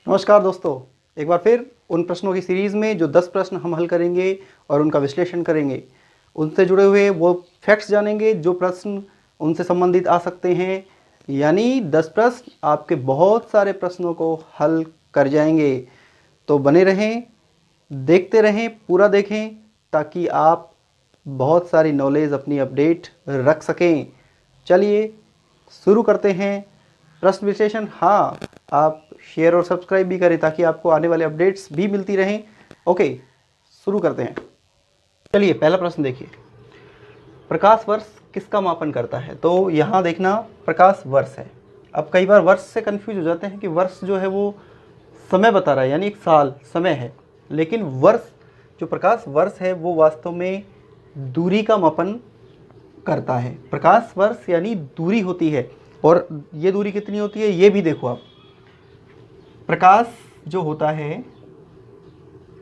नमस्कार दोस्तों, एक बार फिर उन प्रश्नों की सीरीज़ में जो 10 प्रश्न हम हल करेंगे और उनका विश्लेषण करेंगे, उनसे जुड़े हुए वो फैक्ट्स जानेंगे जो प्रश्न उनसे संबंधित आ सकते हैं। यानी 10 प्रश्न आपके बहुत सारे प्रश्नों को हल कर जाएंगे। तो बने रहें, देखते रहें, पूरा देखें ताकि आप बहुत सारी नॉलेज अपनी अपडेट रख सकें। चलिए शुरू करते हैं प्रश्न विश्लेषण। हाँ, आप शेयर और सब्सक्राइब भी करें ताकि आपको आने वाले अपडेट्स भी मिलती रहें। ओके, शुरू करते हैं। चलिए पहला प्रश्न देखिए, प्रकाश वर्ष किसका मापन करता है? तो यहाँ देखना प्रकाश वर्ष है। अब कई बार वर्ष से कंफ्यूज हो जाते हैं कि वर्ष जो है वो समय बता रहा है, यानी एक साल समय है, लेकिन वर्ष जो प्रकाश वर्ष है वो वास्तव में दूरी का मापन करता है। प्रकाश वर्ष यानी दूरी होती है, और ये दूरी कितनी होती है ये भी देखो आप। प्रकाश जो होता है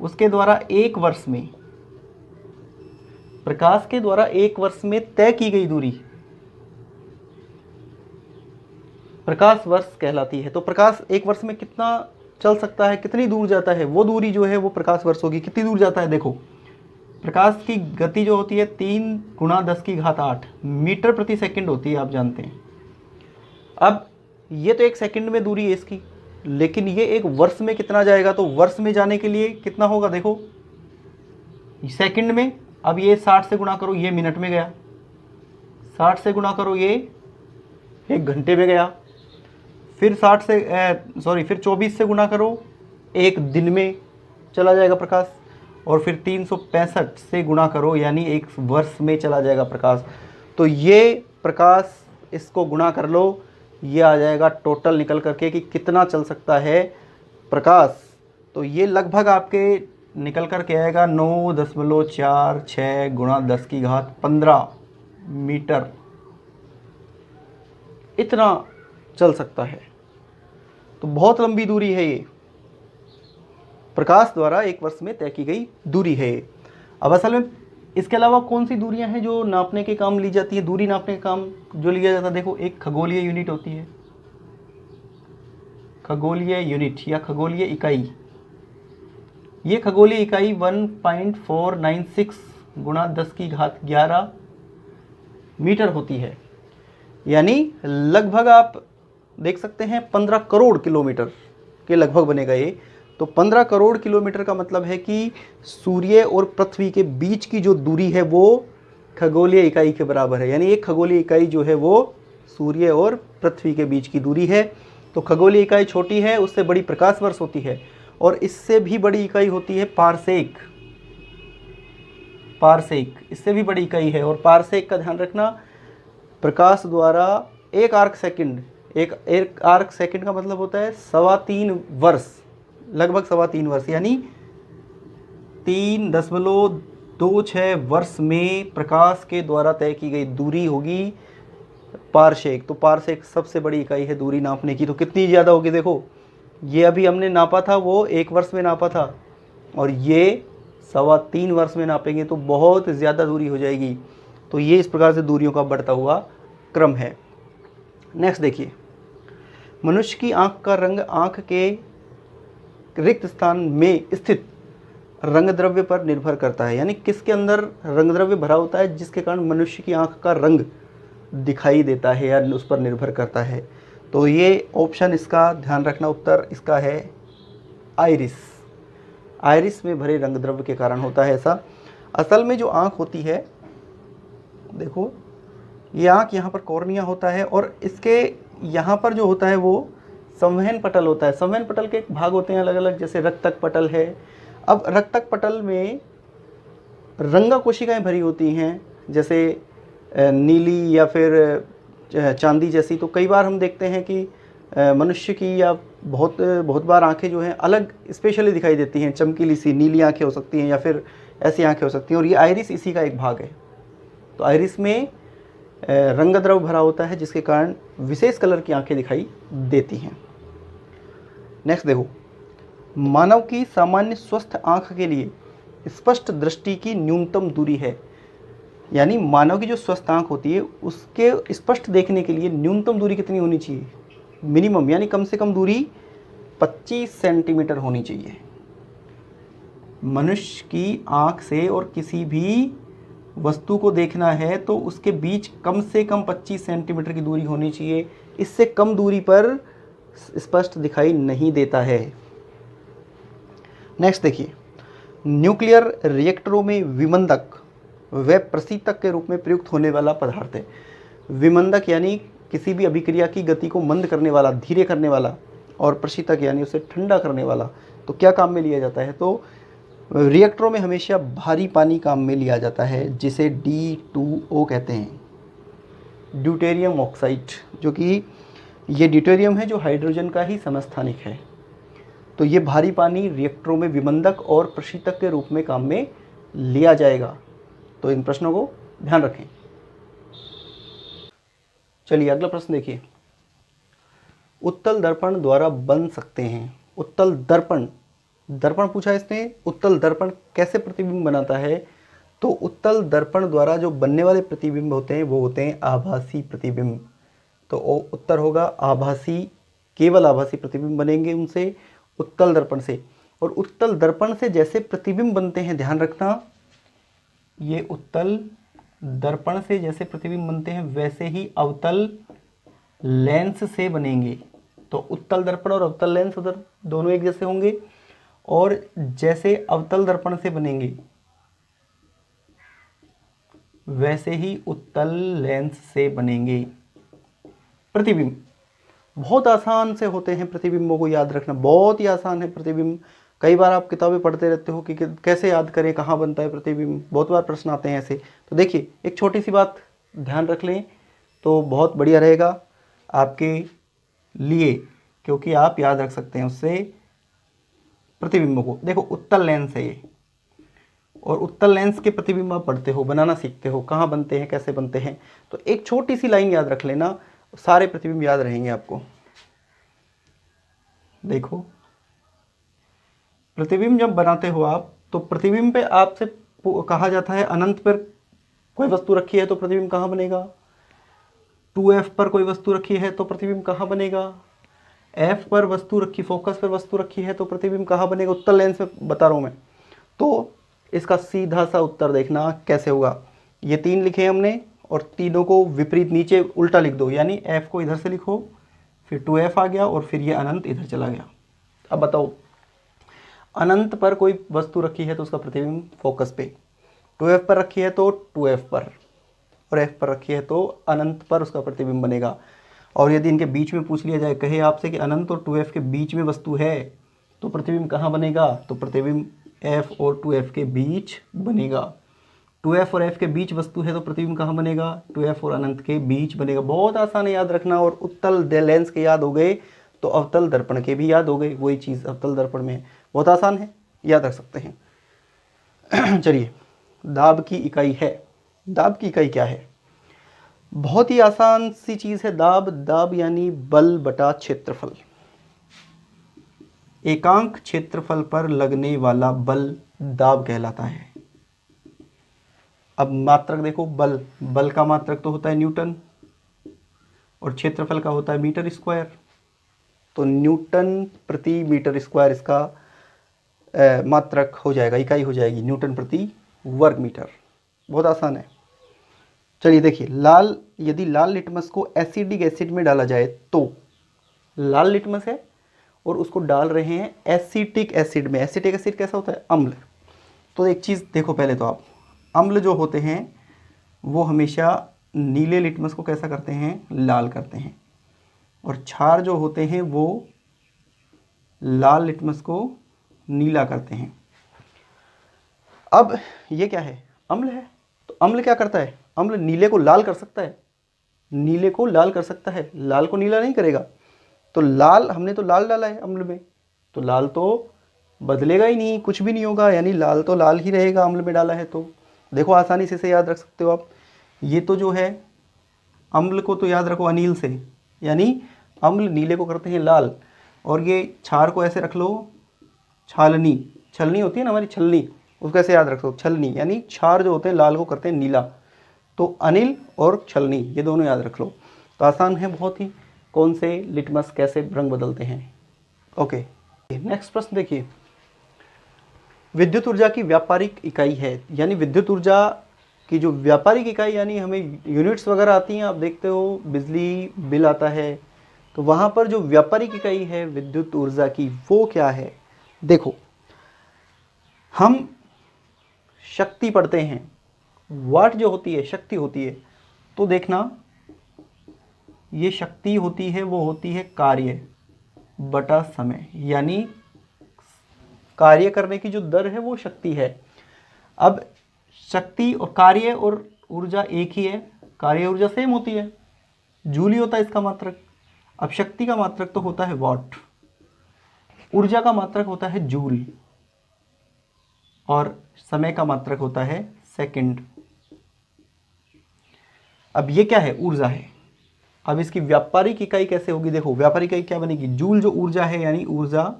उसके द्वारा एक वर्ष में, प्रकाश के द्वारा एक वर्ष में तय की गई दूरी प्रकाश वर्ष कहलाती है। तो प्रकाश एक वर्ष में कितना चल सकता है, कितनी दूर जाता है, वो दूरी जो है वो प्रकाश वर्ष होगी। कितनी दूर जाता है देखो, प्रकाश की गति जो होती है 3 × 10⁸ मीटर प्रति सेकंड होती है, आप जानते हैं। अब ये तो एक सेकंड में दूरी है इसकी, लेकिन ये एक वर्ष में कितना जाएगा? तो वर्ष में जाने के लिए कितना होगा देखो, सेकंड में। अब ये 60 से गुणा करो, ये मिनट में गया। 60 से गुणा करो, ये 1 घंटे में गया। फिर 24 से गुणा करो, 1 दिन में चला जाएगा प्रकाश। और फिर 365 से गुणा करो, यानी 1 वर्ष में चला जाएगा प्रकाश। तो ये प्रकाश, इसको गुणा कर लो, ये आ जाएगा टोटल निकल करके कि कितना चल सकता है प्रकाश। तो ये लगभग आपके निकल करके आएगा 9.46 × 10⁻15 मीटर, इतना चल सकता है। तो बहुत लंबी दूरी है ये, प्रकाश द्वारा एक वर्ष में तय की गई दूरी है। अब असल में इसके अलावा कौन सी दूरियां हैं जो नापने के काम ली जाती है? दूरी नापने का काम जो लिया जाता है, देखो, एक खगोलीय यूनिट होती है, खगोलीय यूनिट या खगोलीय इकाई। ये खगोलीय इकाई 1.496 × 10⁻11 मीटर होती है। यानी लगभग आप देख सकते हैं 15 करोड़ किलोमीटर के लगभग बनेगा ये। तो 15 करोड़ किलोमीटर का मतलब है कि सूर्य और पृथ्वी के बीच की जो दूरी है वो खगोलीय इकाई के बराबर है। यानी एक खगोलीय इकाई जो है वो सूर्य और पृथ्वी के बीच की दूरी है। तो खगोलीय इकाई छोटी है, उससे बड़ी प्रकाश वर्ष होती है, और इससे भी बड़ी इकाई होती है पारसेक। पारसेक इससे भी बड़ी इकाई है, और पारसेक का ध्यान रखना, प्रकाश द्वारा एक आर्क सेकंड, एक आर्क सेकंड का मतलब होता है 3.25 वर्ष, लगभग 3.25 वर्ष, यानी 3.26 वर्ष में प्रकाश के द्वारा तय की गई दूरी होगी पारसेक। तो पारसेक सबसे बड़ी इकाई है दूरी नापने की। तो कितनी ज़्यादा होगी देखो, ये अभी हमने नापा था वो 1 वर्ष में नापा था, और ये 3.25 वर्ष में नापेंगे तो बहुत ज़्यादा दूरी हो जाएगी। तो ये इस प्रकार से दूरियों का बढ़ता हुआ क्रम है। नेक्स्ट देखिए, मनुष्य की आँख का रंग आँख के रिक्त स्थान में स्थित रंग द्रव्य पर निर्भर करता है। यानी किसके अंदर रंग द्रव्य भरा होता है जिसके कारण मनुष्य की आँख का रंग दिखाई देता है या उस पर निर्भर करता है? तो ये ऑप्शन, इसका ध्यान रखना, उत्तर इसका है आइरिस। आइरिस में भरे रंग द्रव्य के कारण होता है ऐसा। असल में जो आँख होती है, देखो, ये आँख यहाँ पर कॉर्निया होता है, और इसके यहाँ पर जो होता है वो संवहन पटल होता है। संवहन पटल के भाग होते हैं अलग अलग, जैसे रक्तक पटल है। अब रक्तक पटल में रंगा कोशिकाएं भरी होती हैं, जैसे नीली या फिर चांदी जैसी। तो कई बार हम देखते हैं कि मनुष्य की या बहुत बार आंखें जो हैं अलग स्पेशली दिखाई देती हैं, चमकीली सी नीली आंखें हो सकती हैं या फिर ऐसी आंखें हो सकती हैं, और ये आइरिस इसी का एक भाग है। तो आइरिस में रंग द्रव्य भरा होता है जिसके कारण विशेष कलर की आंखें दिखाई देती हैं। नेक्स्ट देखो, मानव की सामान्य स्वस्थ आंख के लिए स्पष्ट दृष्टि की न्यूनतम दूरी है। यानी मानव की जो स्वस्थ आंख होती है उसके स्पष्ट देखने के लिए न्यूनतम दूरी कितनी होनी चाहिए? मिनिमम, यानी कम से कम दूरी 25 सेंटीमीटर होनी चाहिए। मनुष्य की आँख से और किसी भी वस्तु को देखना है तो उसके बीच कम से कम 25 सेंटीमीटर की दूरी होनी चाहिए। इससे कम दूरी पर स्पष्ट दिखाई नहीं देता है। नेक्स्ट देखिए, न्यूक्लियर रिएक्टरों में विमंदक व प्रशीतक के रूप में प्रयुक्त होने वाला पदार्थ है। विमंदक यानी किसी भी अभिक्रिया की गति को मंद करने वाला, धीरे करने वाला, और प्रशीतक यानी उसे ठंडा करने वाला। तो क्या काम में लिया जाता है? तो रिएक्टरों में हमेशा भारी पानी काम में लिया जाता है, जिसे D2O कहते हैं, ड्यूटेरियम ऑक्साइड, जो कि ये ड्यूटेरियम है जो हाइड्रोजन का ही समस्थानिक है। तो ये भारी पानी रिएक्टरों में विमंदक और प्रशीतक के रूप में काम में लिया जाएगा। तो इन प्रश्नों को ध्यान रखें। चलिए अगला प्रश्न देखिए, उत्तल दर्पण द्वारा बन सकते हैं। उत्तल दर्पण, दर्पण पूछा इसने, उत्तल दर्पण कैसे प्रतिबिंब बनाता है? तो उत्तल दर्पण द्वारा जो बनने वाले प्रतिबिंब होते हैं वो होते हैं आभासी प्रतिबिंब। तो उत्तर होगा आभासी, केवल आभासी प्रतिबिंब बनेंगे उनसे, उत्तल दर्पण से। और उत्तल दर्पण से जैसे प्रतिबिंब बनते हैं, ध्यान रखना, ये उत्तल दर्पण से जैसे प्रतिबिंब बनते हैं वैसे ही अवतल लेंस से बनेंगे। तो उत्तल दर्पण और अवतल लेंस उधर दोनों एक जैसे होंगे, और जैसे अवतल दर्पण से बनेंगे वैसे ही उत्तल लेंस से बनेंगे प्रतिबिंब। बहुत आसान से होते हैं प्रतिबिंबों को याद रखना, बहुत ही आसान है प्रतिबिंब। कई बार आप किताबें पढ़ते रहते हो कि कैसे याद करें, कहाँ बनता है प्रतिबिंब, बहुत बार प्रश्न आते हैं ऐसे। तो देखिए, एक छोटी सी बात ध्यान रख लें तो बहुत बढ़िया रहेगा आपके लिए, क्योंकि आप याद रख सकते हैं उससे प्रतिबिंबों को। देखो, उत्तल लेंस है ये, और उत्तल लेंस के प्रतिबिंब आप पढ़ते हो, बनाना सीखते हो, कहाँ बनते हैं, कैसे बनते हैं। तो एक छोटी सी लाइन याद रख लेना, सारे प्रतिबिंब याद रहेंगे आपको। देखो, प्रतिबिंब जब बनाते हो आप, तो प्रतिबिंब पे आपसे कहा जाता है अनंत पर कोई वस्तु रखी है तो प्रतिबिंब कहाँ बनेगा, 2F पर कोई वस्तु रखी है तो प्रतिबिंब कहाँ बनेगा, F पर वस्तु रखी, फोकस पर वस्तु रखी है तो प्रतिबिंब कहाँ बनेगा, उत्तल लेंस में बता रहा हूँ मैं। तो इसका सीधा सा उत्तर देखना कैसे होगा। ये 3 लिखे हमने और तीनों को विपरीत नीचे उल्टा लिख दो, यानी F को इधर से लिखो, फिर 2F आ गया और फिर ये अनंत इधर चला गया। अब बताओ, अनंत पर कोई वस्तु रखी है तो उसका प्रतिबिंब फोकस पे, 2F पर रखी है तो 2F पर, और F पर रखी है तो अनंत पर उसका प्रतिबिंब बनेगा। और यदि इनके बीच में पूछ लिया जाए, कहे आपसे कि अनंत और 2F के बीच में वस्तु है तो प्रतिबिंब कहाँ बनेगा, तो प्रतिबिंब F और 2F के बीच बनेगा। 2F और F के बीच वस्तु है तो प्रतिबिंब कहाँ बनेगा, 2F और अनंत के बीच बनेगा। बहुत आसान है याद रखना, और उत्तल लेंस के याद हो गए तो अवतल दर्पण के भी याद हो गए, वही चीज़ अवतल दर्पण में है। बहुत आसान है, याद रख सकते हैं। चलिए, दाब की इकाई है। दाब की इकाई क्या है? बहुत ही आसान सी चीज़ है दाब। दाब यानी बल बटा क्षेत्रफल। एकांक क्षेत्रफल पर लगने वाला बल दाब कहलाता है। अब मात्रक देखो, बल का मात्रक तो होता है न्यूटन, और क्षेत्रफल का होता है मीटर स्क्वायर। तो न्यूटन प्रति मीटर स्क्वायर इसका मात्रक हो जाएगा, इकाई हो जाएगी न्यूटन प्रति वर्ग मीटर। बहुत आसान है। चलिए देखिए, यदि लाल लिटमस को एसिडिक एसिड में डाला जाए, तो लाल लिटमस है और उसको डाल रहे हैं एसिटिक एसिड में। एसिटिक एसिड कैसा होता है? अम्ल। तो एक चीज़ देखो पहले तो आप, अम्ल जो होते हैं वो हमेशा नीले लिटमस को कैसा करते हैं? लाल करते हैं। और क्षार जो होते हैं वो लाल लिटमस को नीला करते हैं। अब ये क्या है? अम्ल है। तो अम्ल क्या करता है? अम्ल नीले को लाल कर सकता है, नीले को लाल कर सकता है, लाल को नीला नहीं करेगा। तो लाल, हमने तो लाल डाला है अम्ल में, तो लाल तो बदलेगा ही नहीं, कुछ भी नहीं होगा, यानी लाल तो लाल ही रहेगा अम्ल में डाला है। तो देखो, आसानी से याद रख सकते हो आप। ये तो जो है अम्ल को तो याद रखो अनील से, यानी अम्ल नीले को करते हैं लाल, और ये क्षार को ऐसे रख लो छालनी। छलनी होती है ना हमारी, छलनी, उसको ऐसे याद रखो छलनी, यानी क्षार जो होते हैं लाल को करते हैं नीला। तो अनिल और छलनी ये दोनों याद रख लो। तो आसान है बहुत ही, कौन से लिटमस कैसे रंग बदलते हैं। ओके, नेक्स्ट प्रश्न देखिए, विद्युत ऊर्जा की व्यापारिक इकाई है, यानी विद्युत ऊर्जा की जो व्यापारिक इकाई, यानी हमें यूनिट्स वगैरह आती हैं, आप देखते हो बिजली बिल आता है, तो वहाँ पर जो व्यापारिक इकाई है विद्युत ऊर्जा की वो क्या है। देखो, हम शक्ति पढ़ते हैं, वाट जो होती है शक्ति होती है, तो देखना ये शक्ति होती है, वो होती है कार्य बटा समय, यानी कार्य करने की जो दर है वो शक्ति है। अब शक्ति और कार्य और ऊर्जा एक ही है, कार्य ऊर्जा सेम होती है, जूल ही होता है इसका मात्रक। अब शक्ति का मात्रक तो होता है वाट, ऊर्जा का मात्रक होता है जूल, और समय का मात्रक होता है सेकंड। अब ये क्या है, ऊर्जा है। अब इसकी व्यापारिक इकाई कैसे होगी, देखो व्यापारिक इकाई क्या बनेगी, जूल जो ऊर्जा है, यानी ऊर्जा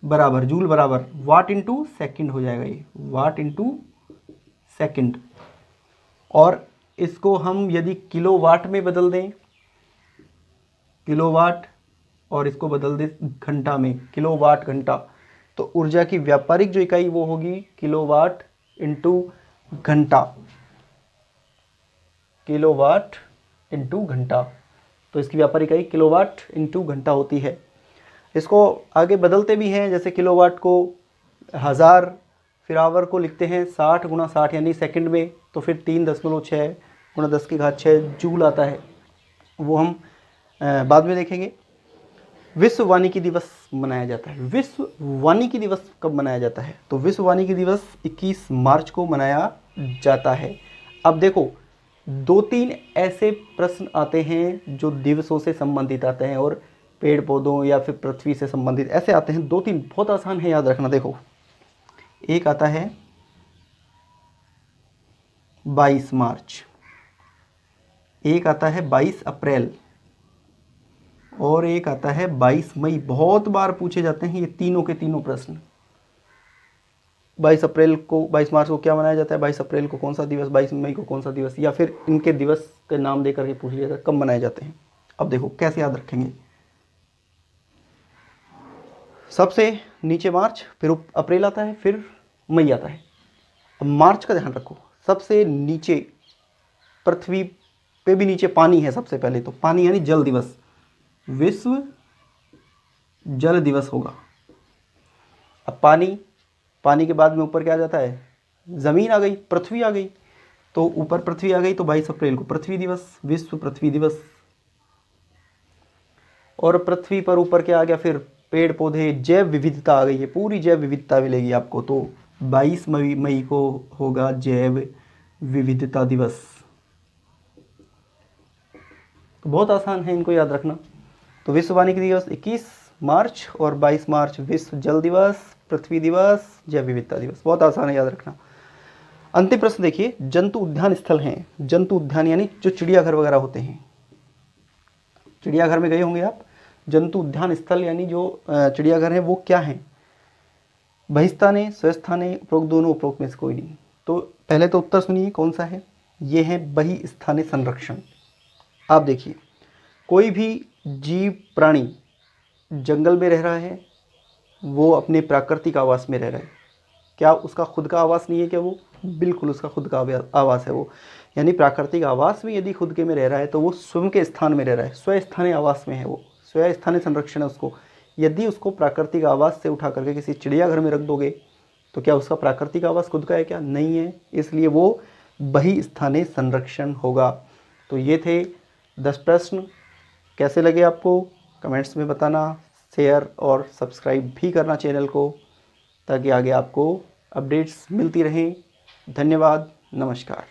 बराबर जूल बराबर वाट इंटू सेकेंड हो जाएगा, ये वाट इंटू सेकेंड। और इसको हम यदि किलोवाट में बदल दें, किलोवाट, और इसको बदल दें घंटा में, किलोवाट घंटा, तो ऊर्जा की व्यापारिक जो इकाई वो होगी किलोवाट इंटू घंटा, किलोवाट इंटू घंटा। तो इसकी व्यापारिक इकाई किलोवाट इंटू घंटा होती है। इसको आगे बदलते भी हैं, जैसे किलोवाट को 1000, फिर आवर को लिखते हैं 60 गुणा 60 यानी सेकंड में, तो फिर 3.6 गुणा 10⁶ जूल आता है, वो हम बाद में देखेंगे। विश्व वानिकी दिवस मनाया जाता है। विश्व वानिकी दिवस कब मनाया जाता है, तो विश्व वानिकी दिवस 21 मार्च को मनाया जाता है। अब देखो 2-3 ऐसे प्रश्न आते हैं जो दिवसों से संबंधित आते हैं, और पेड़ पौधों या फिर पृथ्वी से संबंधित ऐसे आते हैं, 2-3 बहुत आसान है याद रखना। देखो एक आता है 22 मार्च, एक आता है 22 अप्रैल, और एक आता है 22 मई। बहुत बार पूछे जाते हैं ये तीनों के तीनों प्रश्न। 22 अप्रैल को, 22 मार्च को क्या मनाया जाता है, 22 अप्रैल को कौन सा दिवस, 22 मई को कौन सा दिवस, या फिर इनके दिवस के नाम दे करके पूछ लिया जाता है कब मनाए जाते हैं। अब देखो कैसे याद रखेंगे, सबसे नीचे मार्च, फिर अप्रैल आता है, फिर मई आता है। अब मार्च का ध्यान रखो, सबसे नीचे पृथ्वी पे भी नीचे पानी है, सबसे पहले तो पानी यानी जल दिवस, विश्व जल दिवस होगा। अब पानी के बाद में ऊपर क्या आ जाता है, ज़मीन आ गई, पृथ्वी आ गई, तो ऊपर पृथ्वी आ गई, तो 22 अप्रैल को पृथ्वी दिवस, विश्व पृथ्वी दिवस। और पृथ्वी पर ऊपर क्या आ गया, फिर पेड़ पौधे, जैव विविधता आ गई है, पूरी जैव विविधता मिलेगी आपको, तो 22 मई को होगा जैव विविधता दिवस। तो बहुत आसान है, इनको याद रखना। तो विश्व वानिकी दिवस 21 मार्च, और 22 मार्च विश्व जल दिवस, पृथ्वी दिवस, जैव विविधता दिवस। बहुत आसान है, याद रखना। अंतिम प्रश्न देखिए, जंतु उद्यान स्थल हैं। जंतु उद्यान यानी जो चिड़ियाघर वगैरह होते हैं, चिड़ियाघर में गए होंगे आप। जंतु उद्यान स्थल यानी जो चिड़ियाघर है वो क्या है, बहिस्थाने, स्वस्थाने, उपरोक्त दोनों, उपरोक्त में से कोई नहीं। तो पहले तो उत्तर सुनिए कौन सा है, ये है बहिस्थाने संरक्षण। आप देखिए, कोई भी जीव प्राणी जंगल में रह रहा है, वो अपने प्राकृतिक आवास में रह रहा है। क्या उसका खुद का आवास नहीं है क्या वो, बिल्कुल उसका खुद का आवास है वो, यानी प्राकृतिक आवास में यदि खुद के में रह रहा है तो वो स्वयं के स्थान में रह रहा है, स्वस्थानीय आवास में है वो, स्वस्थानीय संरक्षण है उसको। यदि उसको प्राकृतिक आवास से उठा करके किसी चिड़ियाघर में रख दोगे तो क्या उसका प्राकृतिक आवास खुद का है क्या, नहीं है, इसलिए वो बहिस्थानीय संरक्षण होगा। तो ये थे 10 प्रश्न। कैसे लगे आपको कमेंट्स में बताना, शेयर और सब्सक्राइब भी करना चैनल को, ताकि आगे आपको अपडेट्स मिलती रहें। धन्यवाद, नमस्कार।